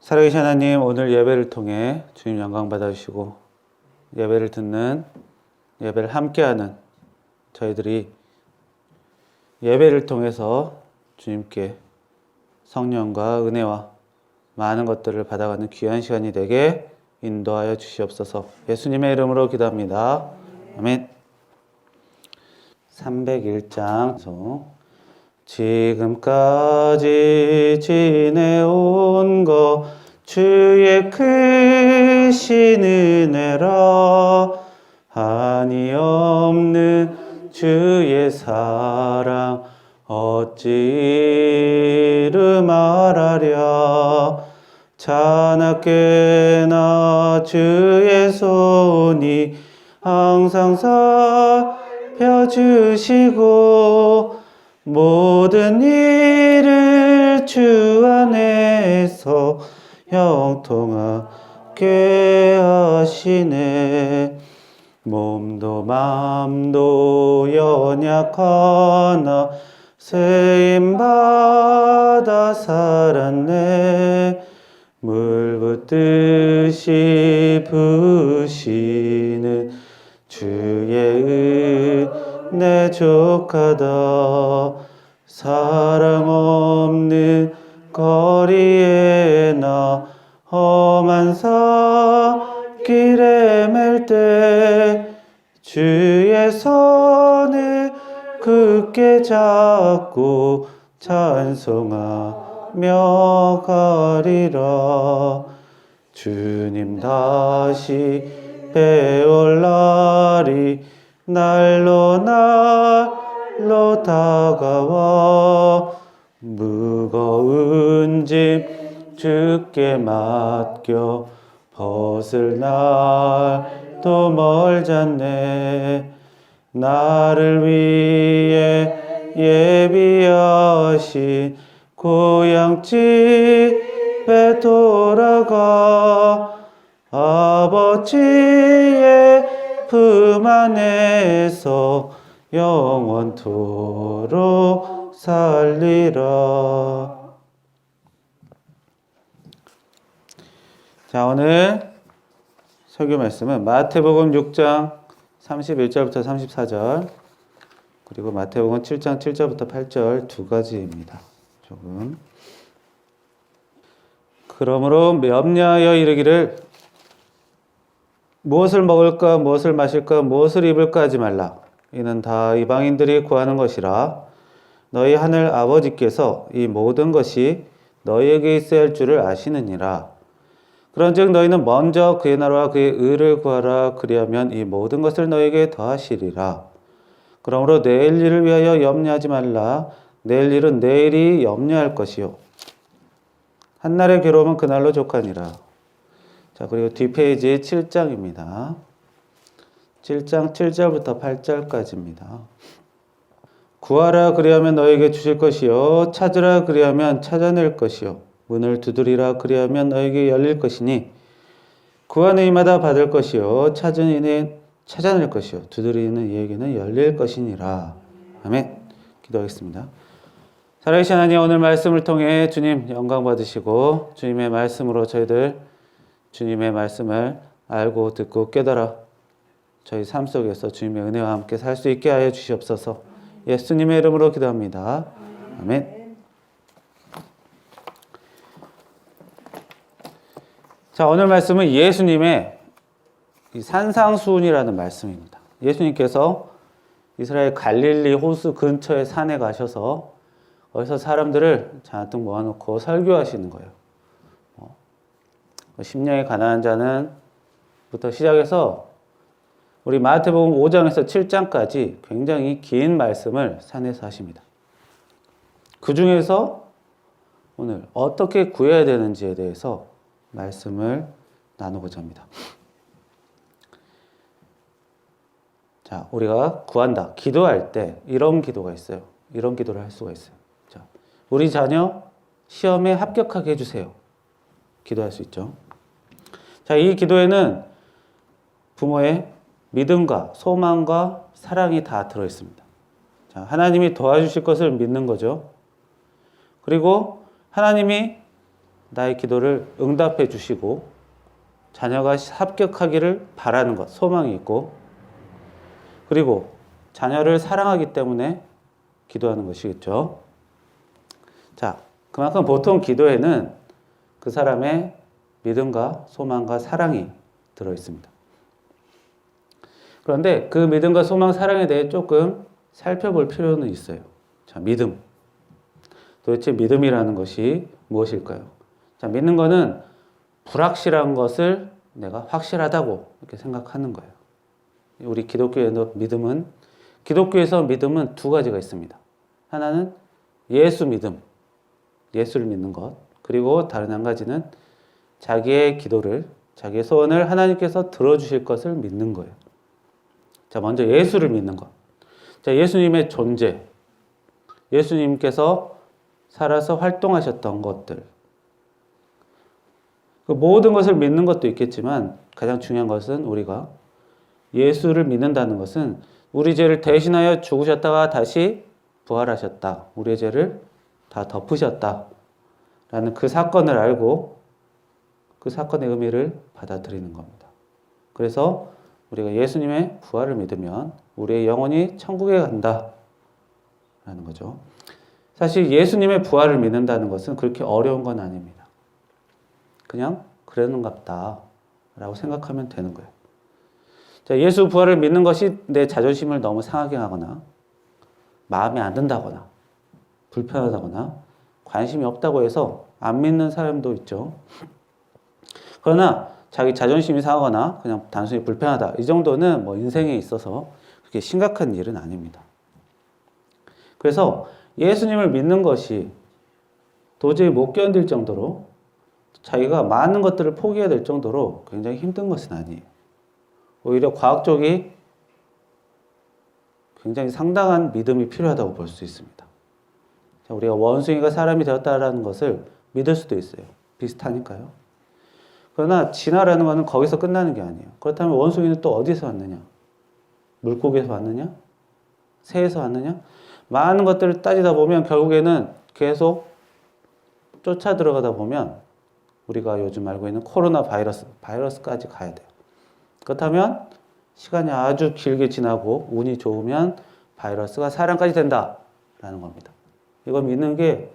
살아계신 하나님, 오늘 예배를 통해 주님 영광 받아주시고 예배를 듣는, 예배를 함께하는 저희들이 예배를 통해서 주님께 성령과 은혜와 많은 것들을 받아가는 귀한 시간이 되게 인도하여 주시옵소서. 예수님의 이름으로 기도합니다. 아멘. 301장 지금까지 지내온 것 주의 크신 은혜라. 한이 없는 주의 사랑 어찌 이루 말하랴. 자나깨나 주의 손이 항상 살펴주시고 모든 일을 주 안에서 형통하게 하시네. 몸도 맘도 연약하나 쓰임받아 살았네. 물 붓듯이 부으시는 주의 은혜 족하다. 사랑 없는 거리에 나 험한 산길에 맬 때 주의 손을 굳게 잡고 찬송하며 가리라. 주님 다시 배올 날이 날로 다가와 무거운 짐 주께 맡겨 벗을 날도 멀잖네. 나를 위해 예비하신 고향집에 돌아가 아버지의 품 안에서 영원토록 살리라. 자, 오늘 설교 말씀은 마태복음 6장 31절부터 34절, 그리고 마태복음 7장 7절부터 8절 두 가지입니다. 조금. 그러므로 염려하여 이르기를 무엇을 먹을까, 무엇을 마실까, 무엇을 입을까 하지 말라. 이는 다 이방인들이 구하는 것이라. 너희 하늘 아버지께서 이 모든 것이 너희에게 있어야 할 줄을 아시느니라. 그런즉 너희는 먼저 그의 나라와 그의 의를 구하라. 그리하면 이 모든 것을 너희에게 더하시리라. 그러므로 내일 일을 위하여 염려하지 말라. 내일 일은 내일이 염려할 것이요 한날의 괴로움은 그날로 족하니라. 자, 그리고 뒷페이지 7장입니다. 7장 7절부터 8절까지입니다. 구하라 그리하면 너에게 주실 것이요 찾으라 그리하면 찾아낼 것이요 문을 두드리라 그리하면 너에게 열릴 것이니 구하는 이마다 받을 것이요 찾은 이는 찾아낼 것이요 두드리는 이에게는 열릴 것이니라. 아멘. 기도하겠습니다. 살아계신 하나님, 오늘 말씀을 통해 주님 영광 받으시고 주님의 말씀으로 저희들 주님의 말씀을 알고 듣고 깨달아 저희 삶 속에서 주님의 은혜와 함께 살 수 있게 하여 주시옵소서. 예수님의 이름으로 기도합니다. 아멘. 자, 오늘 말씀은 예수님의 산상수훈이라는 말씀입니다. 예수님께서 이스라엘 갈릴리 호수 근처의 산에 가셔서 거기서 사람들을 잔뜩 모아놓고 설교하시는 거예요. 심령이 가난한 자는 부터 시작해서 우리 마태복음 5장에서 7장까지 굉장히 긴 말씀을 산에서 하십니다. 그 중에서 오늘 어떻게 구해야 되는지에 대해서 말씀을 나누고자 합니다. 자, 우리가 구한다, 기도할 때 이런 기도가 있어요. 이런 기도를 할 수가 있어요. 자, 우리 자녀 시험에 합격하게 해주세요. 기도할 수 있죠. 자, 이 기도에는 부모의 믿음과 소망과 사랑이 다 들어있습니다. 자, 하나님이 도와주실 것을 믿는 거죠. 그리고 하나님이 나의 기도를 응답해 주시고 자녀가 합격하기를 바라는 것, 소망이 있고, 그리고 자녀를 사랑하기 때문에 기도하는 것이겠죠. 자, 그만큼 보통 기도에는 그 사람의 믿음과 소망과 사랑이 들어 있습니다. 그런데 그 믿음과 소망, 사랑에 대해 조금 살펴볼 필요는 있어요. 자, 믿음. 도대체 믿음이라는 것이 무엇일까요? 자, 믿는 거는 불확실한 것을 내가 확실하다고 이렇게 생각하는 거예요. 우리 기독교에서 믿음은 두 가지가 있습니다. 하나는 예수 믿음, 예수를 믿는 것. 그리고 다른 한 가지는 자기의 기도를, 자기의 소원을 하나님께서 들어주실 것을 믿는 거예요. 자, 먼저 예수를 믿는 것. 자, 예수님의 존재, 예수님께서 살아서 활동하셨던 것들, 그 모든 것을 믿는 것도 있겠지만 가장 중요한 것은 우리가 예수를 믿는다는 것은 우리 죄를 대신하여 죽으셨다가 다시 부활하셨다. 우리의 죄를 다 덮으셨다. 라는 그 사건을 알고 그 사건의 의미를 받아들이는 겁니다. 그래서 우리가 예수님의 부활을 믿으면 우리의 영혼이 천국에 간다. 라는 거죠. 사실 예수님의 부활을 믿는다는 것은 그렇게 어려운 건 아닙니다. 그냥 그러는갑다 라고 생각하면 되는 거예요. 자, 예수 부활을 믿는 것이 내 자존심을 너무 상하게 하거나 마음에 안 든다거나 불편하다거나 관심이 없다고 해서 안 믿는 사람도 있죠. 그러나 자기 자존심이 상하거나 그냥 단순히 불편하다, 이 정도는 뭐 인생에 있어서 그렇게 심각한 일은 아닙니다. 그래서 예수님을 믿는 것이 도저히 못 견딜 정도로 자기가 많은 것들을 포기해야 될 정도로 굉장히 힘든 것은 아니에요. 오히려 과학적이 굉장히 상당한 믿음이 필요하다고 볼 수 있습니다. 자, 우리가 원숭이가 사람이 되었다라는 것을 믿을 수도 있어요. 비슷하니까요. 그러나 진화라는 것은 거기서 끝나는 게 아니에요. 그렇다면 원숭이는 또 어디서 왔느냐? 물고기에서 왔느냐? 새에서 왔느냐? 많은 것들을 따지다 보면 결국에는 계속 쫓아 들어가다 보면 우리가 요즘 알고 있는 코로나 바이러스까지 가야 돼요. 그렇다면 시간이 아주 길게 지나고 운이 좋으면 바이러스가 사람까지 된다라는 겁니다. 이거 믿는 게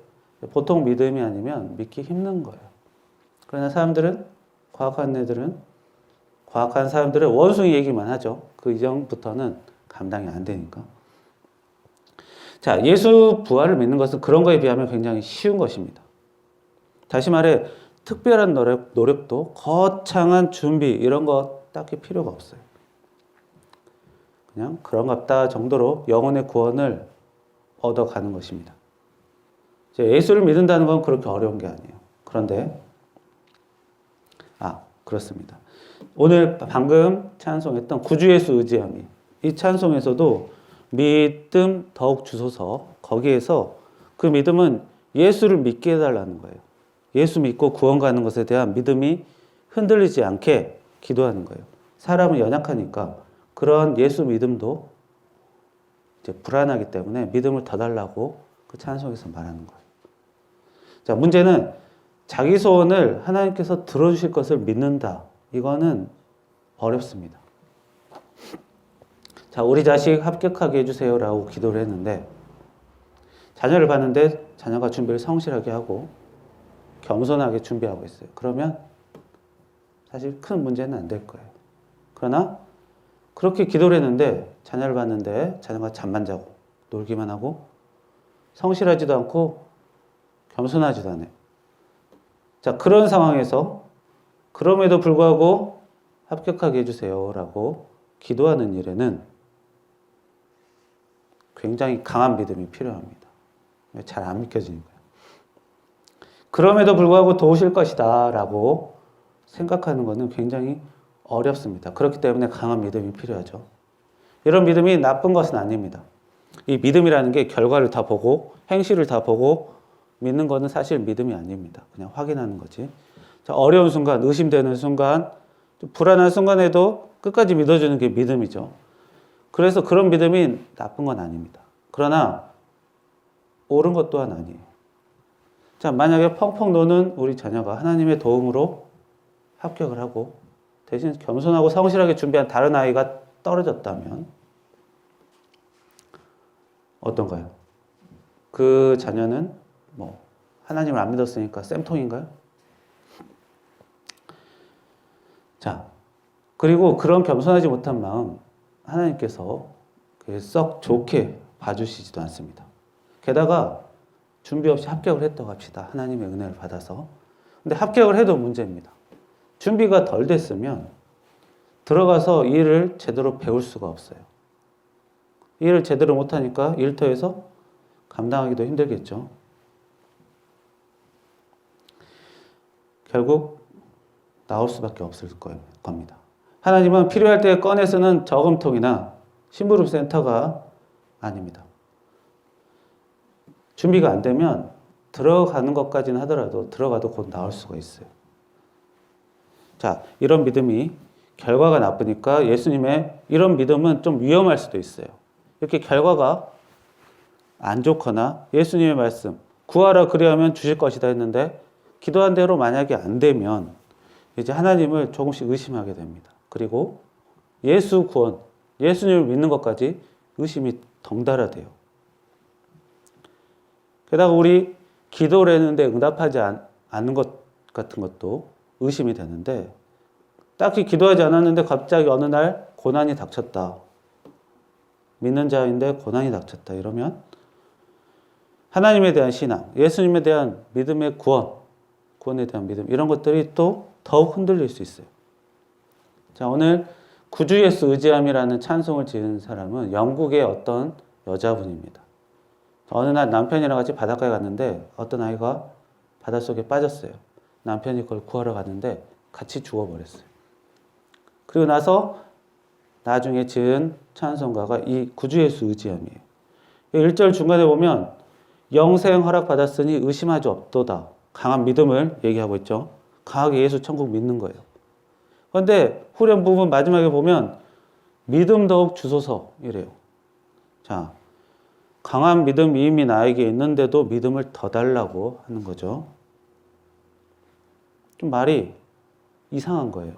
보통 믿음이 아니면 믿기 힘든 거예요. 그러나 과학한 사람들은 원숭이 얘기만 하죠. 그 이전부터는 감당이 안 되니까. 자, 예수 부활을 믿는 것은 그런 거에 비하면 굉장히 쉬운 것입니다. 다시 말해 특별한 노력도 거창한 준비 이런 거 딱히 필요가 없어요. 그냥 그런갑다 정도로 영혼의 구원을 얻어가는 것입니다. 예수를 믿는다는 건 그렇게 어려운 게 아니에요. 그런데 그렇습니다. 오늘 방금 찬송했던 구주 예수 의지함이, 이 찬송에서도 믿음 더욱 주소서, 거기에서 그 믿음은 예수를 믿게 해달라는 거예요. 예수 믿고 구원 가는 것에 대한 믿음이 흔들리지 않게 기도하는 거예요. 사람은 연약하니까 그런 예수 믿음도 이제 불안하기 때문에 믿음을 더 달라고 그 찬송에서 말하는 거예요. 자, 문제는 자기 소원을 하나님께서 들어주실 것을 믿는다. 이거는 어렵습니다. 자, 우리 자식 합격하게 해주세요 라고 기도를 했는데 자녀를 봤는데 자녀가 준비를 성실하게 하고 겸손하게 준비하고 있어요. 그러면 사실 큰 문제는 안 될 거예요. 그러나 그렇게 기도를 했는데 자녀를 봤는데 자녀가 잠만 자고 놀기만 하고 성실하지도 않고 겸손하지도 않아요. 자, 그런 상황에서 그럼에도 불구하고 합격하게 해주세요 라고 기도하는 일에는 굉장히 강한 믿음이 필요합니다. 잘 안 믿겨지니까요. 그럼에도 불구하고 도우실 것이다 라고 생각하는 것은 굉장히 어렵습니다. 그렇기 때문에 강한 믿음이 필요하죠. 이런 믿음이 나쁜 것은 아닙니다. 이 믿음이라는 게 결과를 다 보고 행실을 다 보고 믿는 것은 사실 믿음이 아닙니다. 그냥 확인하는 거지. 자, 어려운 순간, 의심되는 순간, 불안한 순간에도 끝까지 믿어주는 게 믿음이죠. 그래서 그런 믿음이 나쁜 건 아닙니다. 그러나 옳은 것 또한 아니에요. 자, 만약에 펑펑 노는 우리 자녀가 하나님의 도움으로 합격을 하고 대신 겸손하고 성실하게 준비한 다른 아이가 떨어졌다면 어떤가요? 그 자녀는 뭐 하나님을 안 믿었으니까 쌤통인가요? 자, 그리고 그런 겸손하지 못한 마음 하나님께서 썩 좋게 봐주시지도 않습니다. 게다가 준비 없이 합격을 했다고 합시다. 하나님의 은혜를 받아서. 근데 합격을 해도 문제입니다. 준비가 덜 됐으면 들어가서 일을 제대로 배울 수가 없어요. 일을 제대로 못하니까 일터에서 감당하기도 힘들겠죠. 결국 나올 수밖에 없을 겁니다. 하나님은 필요할 때 꺼내 쓰는 저금통이나 심부름 센터가 아닙니다. 준비가 안 되면 들어가는 것까지는 하더라도 들어가도 곧 나올 수가 있어요. 자, 이런 믿음이 결과가 나쁘니까 예수님의 이런 믿음은 좀 위험할 수도 있어요. 이렇게 결과가 안 좋거나 예수님의 말씀 구하라 그리하면 주실 것이다 했는데 기도한 대로 만약에 안 되면 이제 하나님을 조금씩 의심하게 됩니다. 그리고 예수 구원, 예수님을 믿는 것까지 의심이 덩달아 돼요. 게다가 우리 기도를 했는데 응답하지 않는 것 같은 것도 의심이 되는데 딱히 기도하지 않았는데 갑자기 어느 날 고난이 닥쳤다. 믿는 자인데 고난이 닥쳤다. 이러면 하나님에 대한 신앙, 예수님에 대한 믿음의 구원에 대한 믿음 이런 것들이 또 더욱 흔들릴 수 있어요. 자, 오늘 구주 예수 의지함이라는 찬송을 지은 사람은 영국의 어떤 여자분입니다. 어느 날 남편이랑 같이 바닷가에 갔는데 어떤 아이가 바닷속에 빠졌어요. 남편이 그걸 구하러 갔는데 같이 죽어버렸어요. 그리고 나서 나중에 지은 찬송가가 이 구주 예수 의지함이에요. 1절 중간에 보면 영생 허락받았으니 의심하지 없도다. 강한 믿음을 얘기하고 있죠. 강하게 예수 천국 믿는 거예요. 그런데 후렴 부분 마지막에 보면 믿음 더욱 주소서 이래요. 자, 강한 믿음이 이미 나에게 있는데도 믿음을 더 달라고 하는 거죠. 좀 말이 이상한 거예요.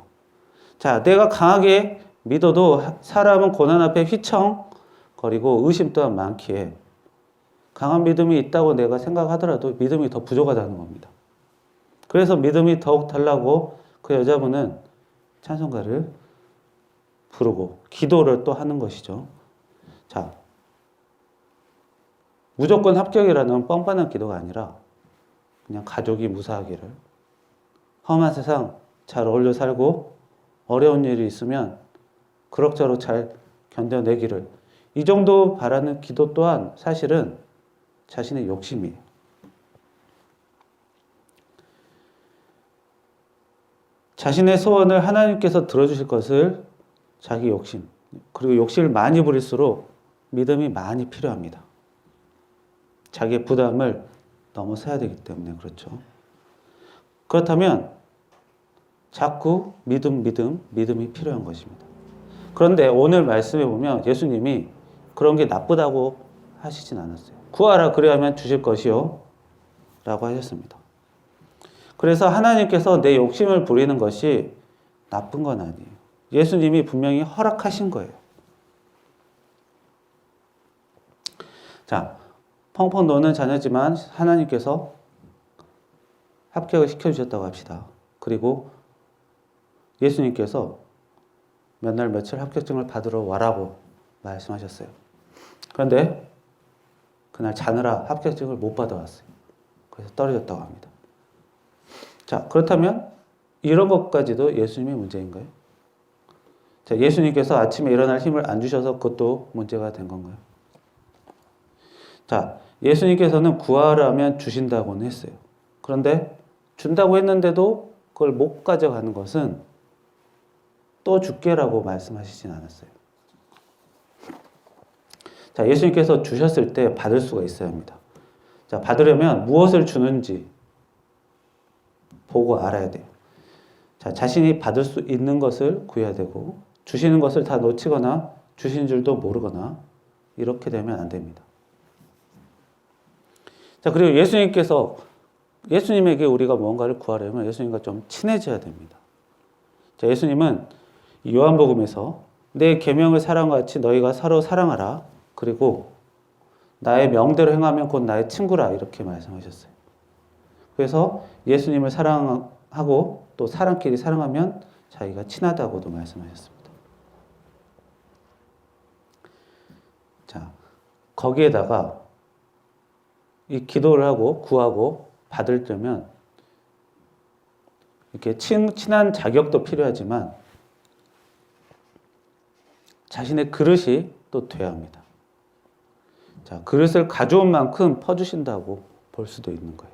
자, 내가 강하게 믿어도 사람은 고난 앞에 휘청거리고 의심 또한 많기에 강한 믿음이 있다고 내가 생각하더라도 믿음이 더 부족하다는 겁니다. 그래서 믿음이 더욱 달라고 그 여자분은 찬송가를 부르고 기도를 또 하는 것이죠. 자, 무조건 합격이라는 뻔뻔한 기도가 아니라 그냥 가족이 무사하기를, 험한 세상 잘 어울려 살고 어려운 일이 있으면 그럭저럭 잘 견뎌내기를, 이 정도 바라는 기도 또한 사실은 자신의 욕심이에요. 자신의 소원을 하나님께서 들어주실 것을 자기 욕심, 그리고 욕심을 많이 부릴수록 믿음이 많이 필요합니다. 자기의 부담을 넘어서야 되기 때문에 그렇죠. 그렇다면 자꾸 믿음이 필요한 것입니다. 그런데 오늘 말씀에 보면 예수님이 그런 게 나쁘다고 하시진 않았어요. 구하라 그리하면 주실 것이요 라고 하셨습니다. 그래서 하나님께서 내 욕심을 부리는 것이 나쁜 건 아니에요. 예수님이 분명히 허락하신 거예요. 자, 펑펑 노는 자녀지만 하나님께서 합격을 시켜주셨다고 합시다. 그리고 예수님께서 몇 날 며칠 합격증을 받으러 와라고 말씀하셨어요. 그런데 그날 자느라 합격증을 못 받아왔어요. 그래서 떨어졌다고 합니다. 자, 그렇다면 이런 것까지도 예수님의 문제인가요? 자, 예수님께서 아침에 일어날 힘을 안 주셔서 그것도 문제가 된 건가요? 자, 예수님께서는 구하라면 주신다고는 했어요. 그런데 준다고 했는데도 그걸 못 가져가는 것은 또 줄게라고 말씀하시진 않았어요. 자, 예수님께서 주셨을 때 받을 수가 있어야 합니다. 자, 받으려면 무엇을 주는지 보고 알아야 돼요. 자, 자신이 받을 수 있는 것을 구해야 되고 주시는 것을 다 놓치거나 주신 줄도 모르거나 이렇게 되면 안 됩니다. 자, 그리고 예수님께서 예수님에게 우리가 무언가를 구하려면 예수님과 좀 친해져야 됩니다. 자, 예수님은 요한복음에서 내 계명을 사랑과 같이 너희가 서로 사랑하라. 그리고 나의 명대로 행하면 곧 나의 친구라. 이렇게 말씀하셨어요. 그래서 예수님을 사랑하고 또 사람끼리 사랑하면 자기가 친하다고도 말씀하셨습니다. 자, 거기에다가 이 기도를 하고 구하고 받을 때면 이렇게 친한 자격도 필요하지만 자신의 그릇이 또 돼야 합니다. 자, 그릇을 가져온 만큼 퍼주신다고 볼 수도 있는 거예요.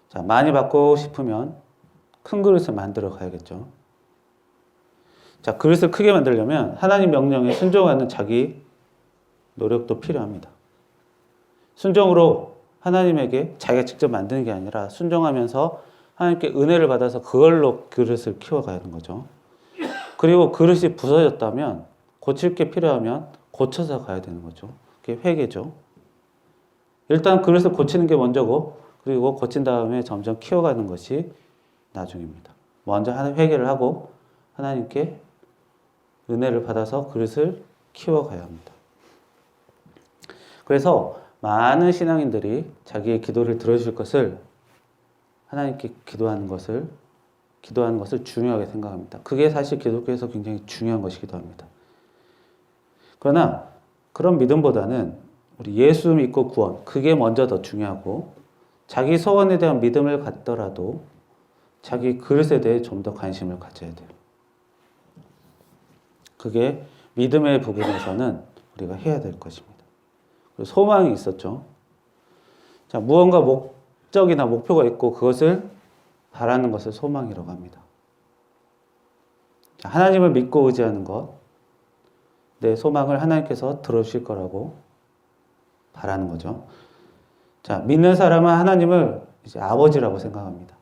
자, 많이 받고 싶으면 큰 그릇을 만들어 가야겠죠. 자, 그릇을 크게 만들려면 하나님 명령에 순종하는 자기 노력도 필요합니다. 순종으로 하나님에게 자기가 직접 만드는 게 아니라 순종하면서 하나님께 은혜를 받아서 그걸로 그릇을 키워가는 거죠. 그리고 그릇이 부서졌다면 고칠 게 필요하면 고쳐서 가야 되는 거죠. 그게 회개죠. 일단 그릇을 고치는 게 먼저고 그리고 고친 다음에 점점 키워가는 것이 나중입니다. 먼저 회개를 하고 하나님께 은혜를 받아서 그릇을 키워가야 합니다. 그래서 많은 신앙인들이 자기의 기도를 들어주실 것을 하나님께 기도하는 것을 중요하게 생각합니다. 그게 사실 기독교에서 굉장히 중요한 것이기도 합니다. 그러나 그런 믿음보다는 우리 예수 믿고 구원, 그게 먼저 더 중요하고 자기 소원에 대한 믿음을 갖더라도 자기 그릇에 대해 좀 더 관심을 가져야 돼요. 그게 믿음의 부분에서는 우리가 해야 될 것입니다. 그리고 소망이 있었죠. 자, 무언가 목적이나 목표가 있고 그것을 바라는 것을 소망이라고 합니다. 자, 하나님을 믿고 의지하는 것, 내 소망을 하나님께서 들어주실 거라고 바라는 거죠. 자, 믿는 사람은 하나님을 이제 아버지라고 생각합니다.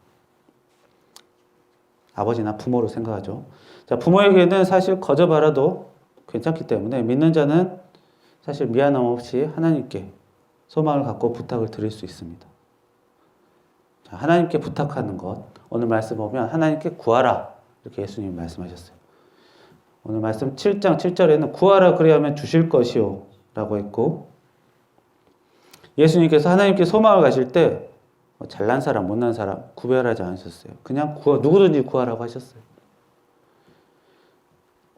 아버지나 부모로 생각하죠. 자, 부모에게는 사실 거저 바라도 괜찮기 때문에 믿는 자는 사실 미안함 없이 하나님께 소망을 갖고 부탁을 드릴 수 있습니다. 자, 하나님께 부탁하는 것, 오늘 말씀 보면 하나님께 구하라 이렇게 예수님이 말씀하셨어요. 오늘 말씀 7장 7절에는 구하라 그리하면 주실 것이요 라고 했고, 예수님께서 하나님께 소망을 가실 때 잘난 사람 못난 사람 구별하지 않으셨어요. 그냥 누구든지 구하라고 하셨어요.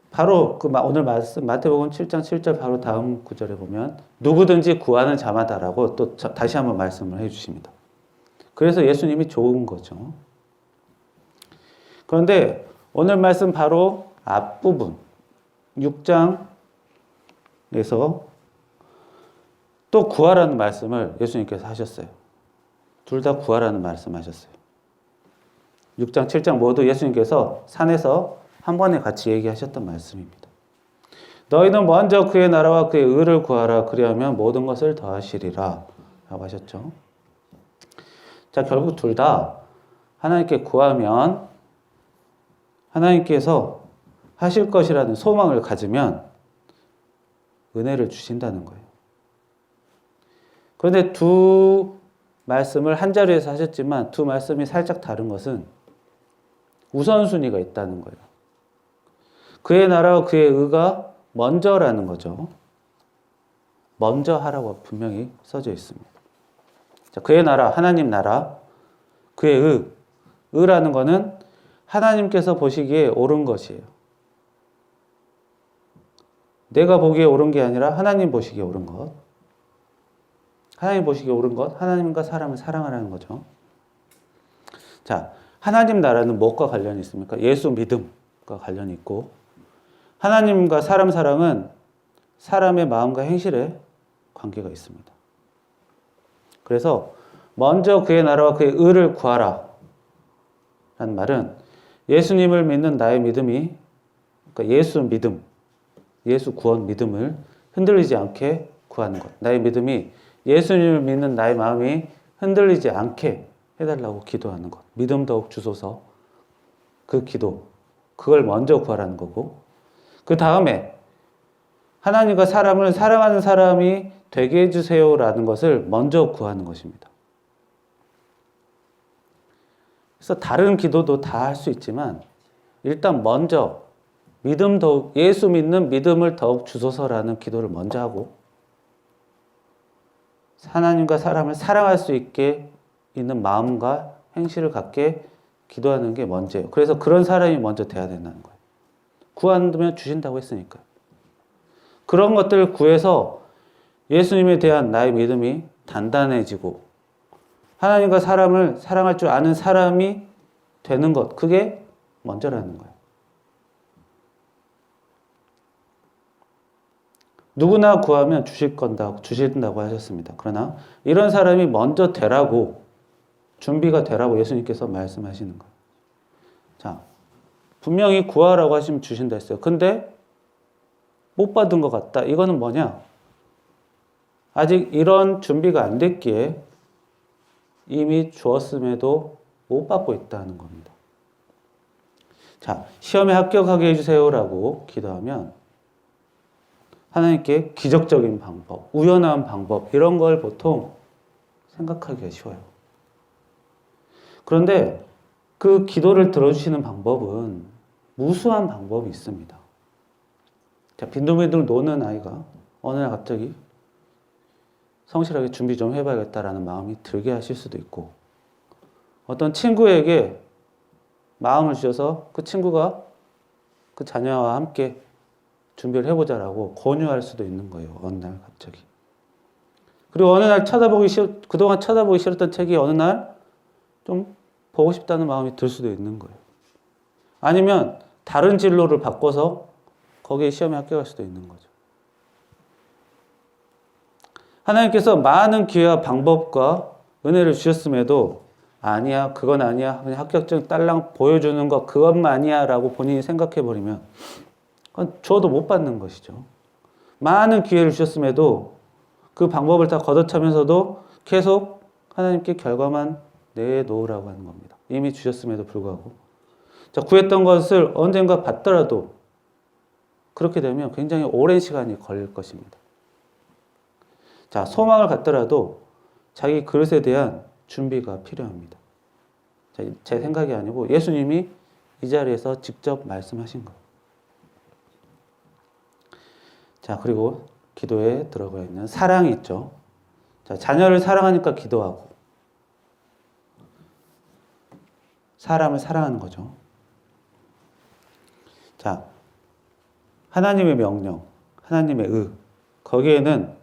바로 그 오늘 말씀 마태복음 7장 7절 바로 다음 구절에 보면 누구든지 구하는 자마다라고 또 다시 한번 말씀을 해주십니다. 그래서 예수님이 좋은 거죠. 그런데 오늘 말씀 바로 앞부분 6장에서 또 구하라는 말씀을 예수님께서 하셨어요. 둘 다 구하라는 말씀하셨어요. 6장 7장 모두 예수님께서 산에서 한 번에 같이 얘기하셨던 말씀입니다. 너희는 먼저 그의 나라와 그의 의를 구하라. 그리하면 모든 것을 더하시리라 라고 하셨죠. 자, 결국 둘 다 하나님께 구하면 하나님께서 하실 것이라는 소망을 가지면 은혜를 주신다는 거예요. 그런데 두 말씀을 한 자리에서 하셨지만 두 말씀이 살짝 다른 것은 우선순위가 있다는 거예요. 그의 나라와 그의 의가 먼저라는 거죠. 먼저 하라고 분명히 써져 있습니다. 자, 그의 나라, 하나님 나라, 그의 의라는 거는 하나님께서 보시기에 옳은 것이에요. 내가 보기에 옳은 게 아니라 하나님 보시기에 옳은 것. 하나님 보시기에 옳은 것, 하나님과 사람을 사랑하라는 거죠. 자, 하나님 나라는 무엇과 관련이 있습니까? 예수 믿음과 관련이 있고, 하나님과 사람 사랑은 사람의 마음과 행실에 관계가 있습니다. 그래서 먼저 그의 나라와 그의 의를 구하라 라는 말은 예수님을 믿는 나의 믿음이, 그러니까 예수 믿음, 예수 구원 믿음을 흔들리지 않게 구하는 것. 나의 믿음이 예수님을 믿는 나의 마음이 흔들리지 않게 해달라고 기도하는 것. 믿음 더욱 주소서. 그 기도, 그걸 먼저 구하라는 거고, 그 다음에 하나님과 사람을 사랑하는 사람이 되게 해주세요라는 것을 먼저 구하는 것입니다. 그래서 다른 기도도 다 할 수 있지만 일단 먼저 예수 믿는 믿음을 더욱 주소서라는 기도를 먼저 하고 하나님과 사람을 사랑할 수 있게 있는 마음과 행실을 갖게 기도하는 게 먼저예요. 그래서 그런 사람이 먼저 돼야 된다는 거예요. 구하면 주신다고 했으니까. 그런 것들을 구해서 예수님에 대한 나의 믿음이 단단해지고 하나님과 사람을 사랑할 줄 아는 사람이 되는 것, 그게 먼저라는 거예요. 누구나 구하면 주신다고 하셨습니다. 그러나 이런 사람이 먼저 되라고, 준비가 되라고 예수님께서 말씀하시는 거예요. 자, 분명히 구하라고 하시면 주신다 했어요. 근데 못 받은 것 같다. 이거는 뭐냐? 아직 이런 준비가 안 됐기에 이미 주었음에도 못 받고 있다는 겁니다. 자, 시험에 합격하게 해주세요라고 기도하면 하나님께 기적적인 방법, 우연한 방법 이런 걸 보통 생각하기가 쉬워요. 그런데 그 기도를 들어주시는 방법은 무수한 방법이 있습니다. 자, 빈둥빈둥 노는 아이가 어느 날 갑자기 성실하게 준비 좀 해봐야겠다라는 마음이 들게 하실 수도 있고, 어떤 친구에게 마음을 주셔서 그 친구가 그 자녀와 함께 준비를 해보자라고 권유할 수도 있는 거예요. 어느 날 갑자기. 그리고 어느 날 그동안 쳐다보기 싫었던 책이 어느 날 좀 보고 싶다는 마음이 들 수도 있는 거예요. 아니면 다른 진로를 바꿔서 거기에 시험에 합격할 수도 있는 거죠. 하나님께서 많은 기회와 방법과 은혜를 주셨음에도 아니야, 그건 아니야, 그냥 합격증 딸랑 보여주는 것 그것만이야 라고 본인이 생각해버리면 그건 줘도 못 받는 것이죠. 많은 기회를 주셨음에도 그 방법을 다 걷어차면서도 계속 하나님께 결과만 내놓으라고 하는 겁니다. 이미 주셨음에도 불구하고. 자, 구했던 것을 언젠가 받더라도 그렇게 되면 굉장히 오랜 시간이 걸릴 것입니다. 자, 소망을 갖더라도 자기 그릇에 대한 준비가 필요합니다. 자, 제 생각이 아니고 예수님이 이 자리에서 직접 말씀하신 거예요. 자, 그리고 기도에 들어가 있는 사랑이 있죠. 자, 자녀를 사랑하니까 기도하고 사람을 사랑하는 거죠. 자, 하나님의 명령, 하나님의 거기에는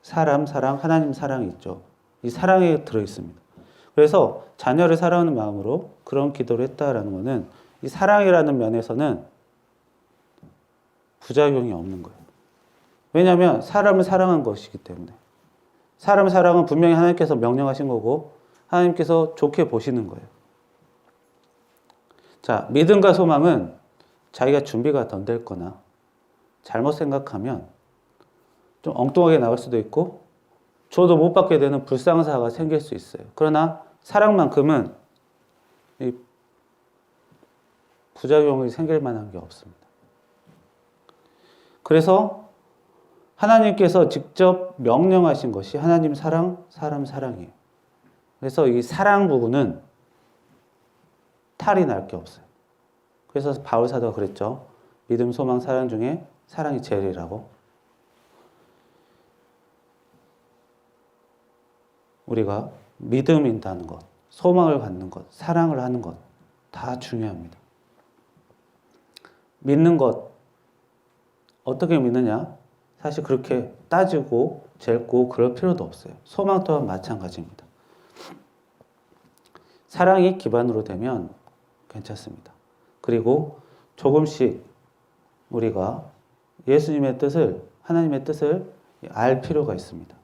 사람 사랑, 하나님 사랑이 있죠. 이 사랑에 들어있습니다. 그래서 자녀를 사랑하는 마음으로 그런 기도를 했다라는 것은 이 사랑이라는 면에서는 부작용이 없는 거예요. 왜냐하면 사람을 사랑한 것이기 때문에. 사람을 사랑은 분명히 하나님께서 명령하신 거고 하나님께서 좋게 보시는 거예요. 자, 믿음과 소망은 자기가 준비가 덜 됐거나 잘못 생각하면 좀 엉뚱하게 나올 수도 있고 줘도 못 받게 되는 불상사가 생길 수 있어요. 그러나 사랑만큼은 이 부작용이 생길 만한 게 없습니다. 그래서 하나님께서 직접 명령하신 것이 하나님 사랑, 사람 사랑이에요. 그래서 이 사랑 부분은 탈이 날 게 없어요. 그래서 바울 사도가 그랬죠. 믿음, 소망, 사랑 중에 사랑이 제일이라고. 우리가 믿음이 있다는 것, 소망을 갖는 것, 사랑을 하는 것 다 중요합니다. 믿는 것 어떻게 믿느냐? 사실 그렇게 따지고 잴고 그럴 필요도 없어요. 소망 또한 마찬가지입니다. 사랑이 기반으로 되면 괜찮습니다. 그리고 조금씩 우리가 예수님의 뜻을, 하나님의 뜻을 알 필요가 있습니다.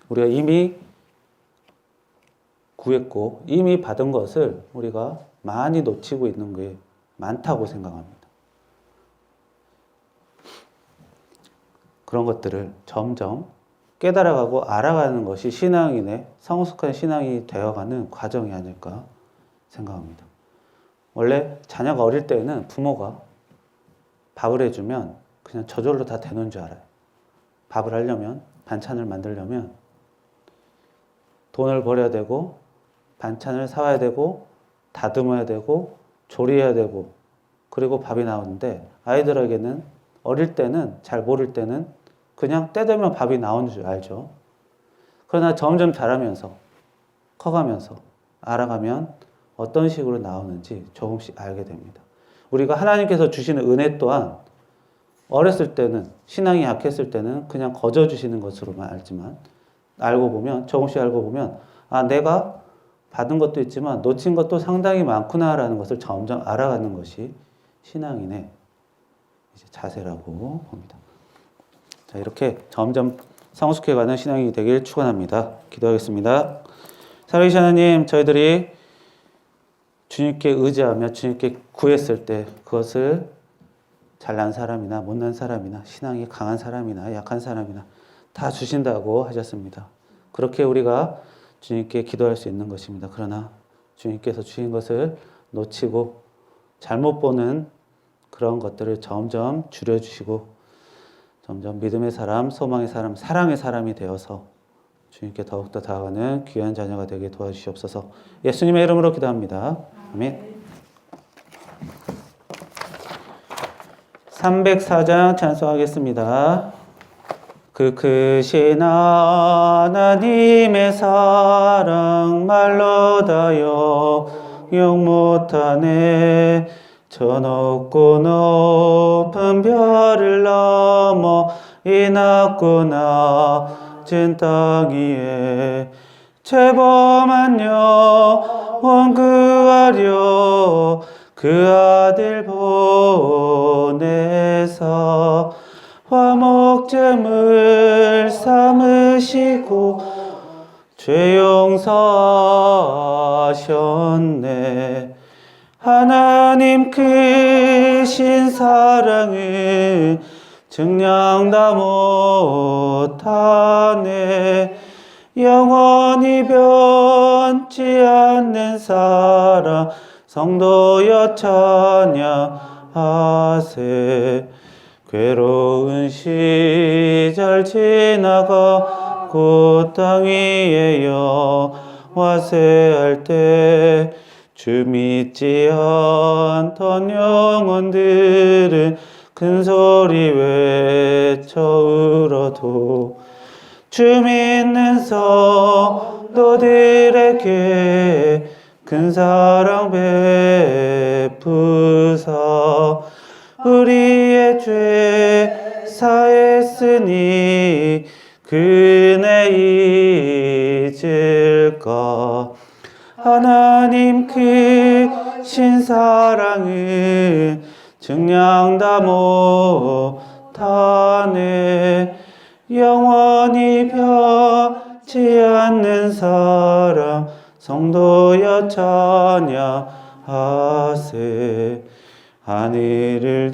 우리가 이미 구했고 이미 받은 것을 우리가 많이 놓치고 있는 게 많다고 생각합니다. 그런 것들을 점점 깨달아가고 알아가는 것이 신앙인의 성숙한 신앙이 되어가는 과정이 아닐까 생각합니다. 원래 자녀가 어릴 때에는 부모가 밥을 해주면 그냥 저절로 다 되는 줄 알아요. 밥을 하려면, 반찬을 만들려면 돈을 벌여야 되고 반찬을 사와야 되고 다듬어야 되고 조리해야 되고 그리고 밥이 나오는데 아이들에게는 어릴 때는 잘 모를 때는 그냥 때 되면 밥이 나오는 줄 알죠. 그러나 점점 자라면서 커가면서 알아가면 어떤 식으로 나오는지 조금씩 알게 됩니다. 우리가 하나님께서 주시는 은혜 또한 어렸을 때는 신앙이 약했을 때는 그냥 거저 주시는 것으로만 알지만 알고 보면 조금씩 알고 보면 아 내가 받은 것도 있지만 놓친 것도 상당히 많구나라는 것을 점점 알아가는 것이 신앙인의 이제 자세라고 봅니다. 자, 이렇게 점점 성숙해가는 신앙이 되길 축원합니다. 기도하겠습니다. 살아계신 하나님, 저희들이 주님께 의지하며 주님께 구했을 때 그것을 잘난 사람이나 못난 사람이나 신앙이 강한 사람이나 약한 사람이나 다 주신다고 하셨습니다. 그렇게 우리가 주님께 기도할 수 있는 것입니다. 그러나 주님께서 주신 것을 놓치고 잘못 보는 그런 것들을 점점 줄여주시고 점점 믿음의 사람, 소망의 사람, 사랑의 사람이 되어서 주님께 더욱더 다가가는 귀한 자녀가 되게 도와주시옵소서. 예수님의 이름으로 기도합니다. 아멘. 304장 찬송하겠습니다. 그 크신 하나님의 사랑 말로 다 영영 못하네. 저 높고 높은 별을 넘어 이 낮고 낮은 땅 위에 죄범한 영혼 구하려 그 아들 보내사 화목제물 삼으시고 죄 용서하셨네. 하나님 크신 사랑은 증량 다 못하네. 영원히 변치 않는 사랑 성도여 찬양하세. 괴로운 시절 지나가고 땅 위에 영화세할 때 주 믿지 않던 영혼들은 큰 소리 외쳐 울어도 주 믿는 성도들에게 큰 사랑 베푸사 우리의 죄 사했으니 그네 잊을까. 하나님 크신 사랑은 증량 다 못하네. 영원히 변치 않는 사랑 성도여 찬양하세. 하늘을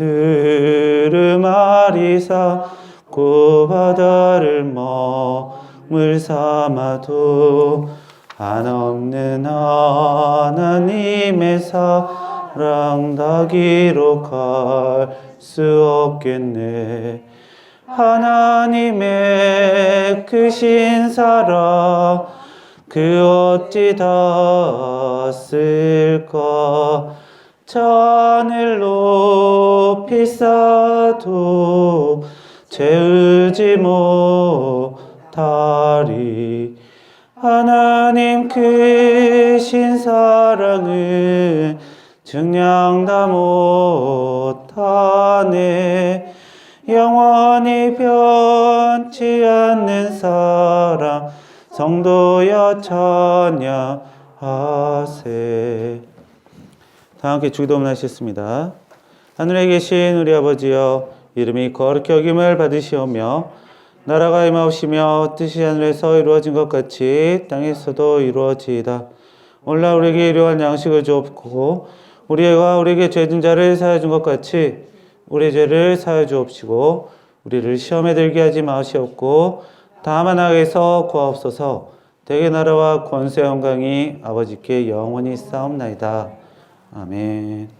들음하리사 고 바다를 머물 삼아도 한없는 하나님의 사랑 다 기록할 수 없겠네. 하나님의 크신 사랑 그 어찌 다 쓸까. 저 하늘 높이 쌓아도 채우지 못하리. 하나님 크신 사랑은 증량 다 못하네. 영원히 변치 않는 사랑 성도여 찬양하세. 다 함께 주기도문 하시겠습니다. 하늘에 계신 우리 아버지여, 이름이 거룩히 여김을 받으시오며 나라가 임하옵시며 뜻이 하늘에서 이루어진 것 같이 땅에서도 이루어지이다. 오늘날 우리에게 일용할 양식을 주옵고 우리가 우리에게 죄진 자를 사하여 준 것 같이 우리의 죄를 사하여 주옵시고 우리를 시험에 들게 하지 마시옵고 다만 악에서 구하옵소서. 대개 나라와 권세 영광이 아버지께 영원히 싸움나이다. 아멘.